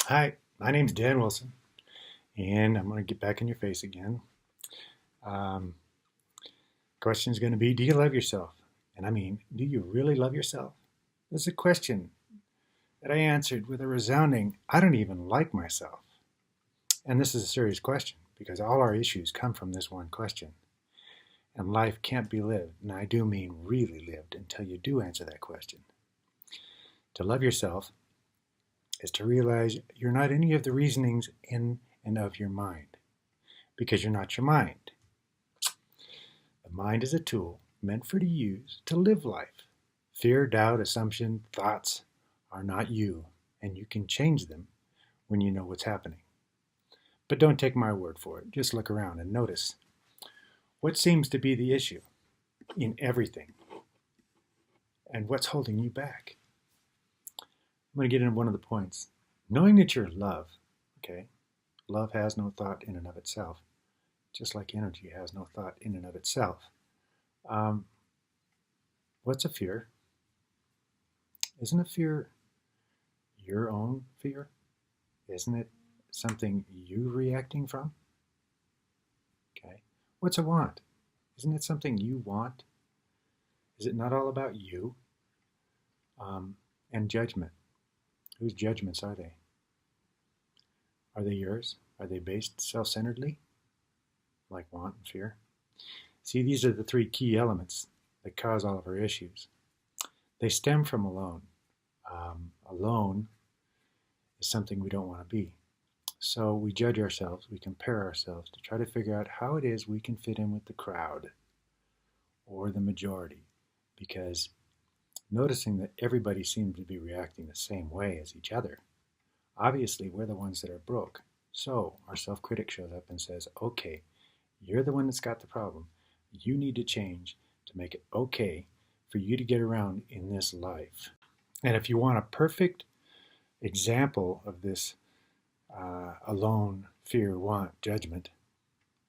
Hi, my name's Dan Wilson, and I'm going to get back in your face again. Um, Question is going to be, do you love yourself? And I mean, do you really love yourself? This is a question that I answered with a resounding, I don't even like myself. And this is a serious question because all our issues come from this one question. And life can't be lived, and I do mean really lived, until you do answer that question. To love yourself is to realize you're not any of the reasonings in and of your mind, because you're not your mind. The mind is a tool meant for to use to live life. Fear, doubt, assumption, thoughts are not you, and you can change them when you know what's happening. But don't take my word for it. Just look around and notice what seems to be the issue in everything and what's holding you back. I'm going to get into one of the points. Knowing that you're love, okay? Love has no thought in and of itself, just like energy has no thought in and of itself. What's a fear? Isn't a fear your own fear? Isn't it something you reacting from? Okay. What's a want? Isn't it something you want? Is it not all about you? And judgment. Whose judgments are they? Are they yours? Are they based self-centeredly, like want and fear? See, these are the three key elements that cause all of our issues. They stem from alone. Alone is something we don't want to be. So we judge ourselves, we compare ourselves to try to figure out how it is we can fit in with the crowd or the majority, because noticing that everybody seems to be reacting the same way as each other, obviously we're the ones that are broke. So our self-critic shows up and says, okay, you're the one that's got the problem. You need to change to make it okay for you to get around in this life. And if you want a perfect example of this alone, fear, want, judgment,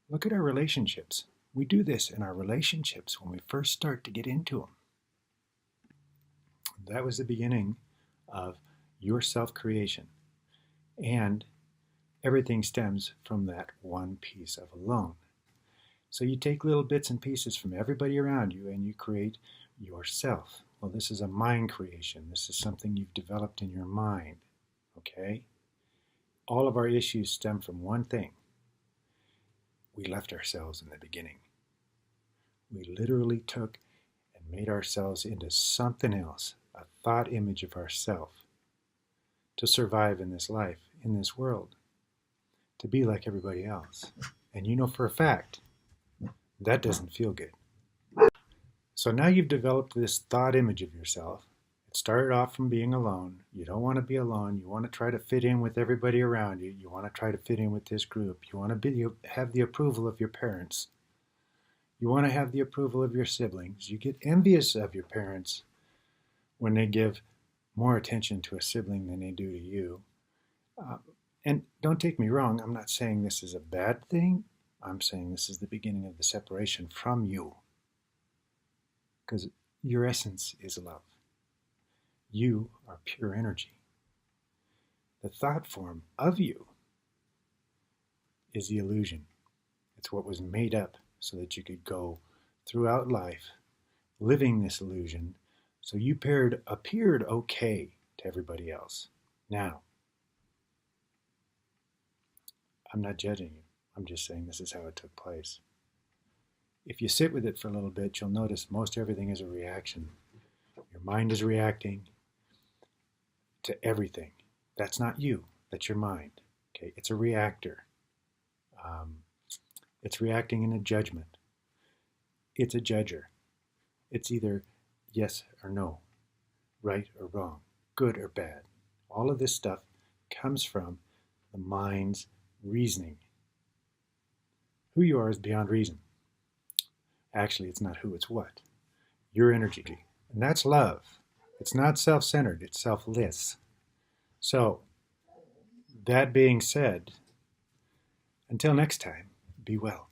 look at our relationships. We do this in our relationships when we first start to get into them. That was the beginning of your self-creation. And everything stems from that one piece of alone. So you take little bits and pieces from everybody around you and you create yourself. Well, this is a mind creation. This is something you've developed in your mind. Okay? All of our issues stem from one thing. We left ourselves in the beginning. We literally took and made ourselves into something else, a thought image of ourself, to survive in this life, in this world, to be like everybody else. And you know for a fact, that doesn't feel good. So now you've developed this thought image of yourself. It started off from being alone. You don't want to be alone. You want to try to fit in with everybody around you. You want to try to fit in with this group. You want to have the approval of your parents. You want to have the approval of your siblings. You get envious of your parents when they give more attention to a sibling than they do to you. And don't take me wrong, I'm not saying this is a bad thing. I'm saying this is the beginning of the separation from you. Because your essence is love. You are pure energy. The thought form of you is the illusion. It's what was made up so that you could go throughout life living this illusion so you appeared okay to everybody else. Now, I'm not judging you. I'm just saying this is how it took place. If you sit with it for a little bit, you'll notice most everything is a reaction. Your mind is reacting to everything. That's not you. That's your mind. Okay, it's a reactor. It's reacting in a judgment. It's a judger. It's either yes or no, right or wrong, good or bad. All of this stuff comes from the mind's reasoning. Who you are is beyond reason. Actually, it's not who, it's what. Your energy. And that's love. It's not self-centered, it's selfless. So, that being said, until next time, be well.